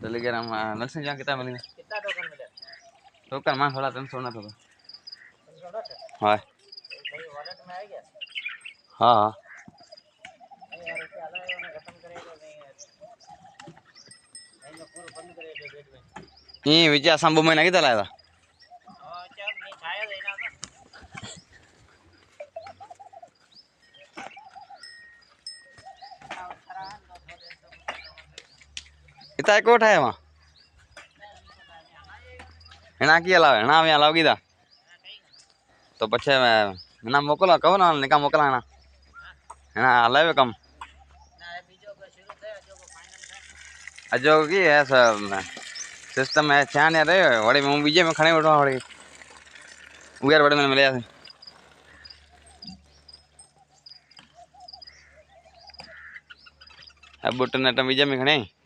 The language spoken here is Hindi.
टेलीग्राम नरसिंह जहाँ कितना मिलेगा टोकन मान थोड़ा तुम सोना थोड़ा हाँ हाँ ये विजय संभव में नहीं चलाया था इतना एक कोट है वहाँ हेना की अलावा हेना में अलाव कीधा तो पछे हेना मोकला कहो ना निका मोकला हेना हेना अलावे कम अजो की है सिस्टम है छान यार वड़े मैं बीजे में खड़े बैठा वड़े उयार वड़े मैंने मिले थे अब बुट ने बीजे में खड़े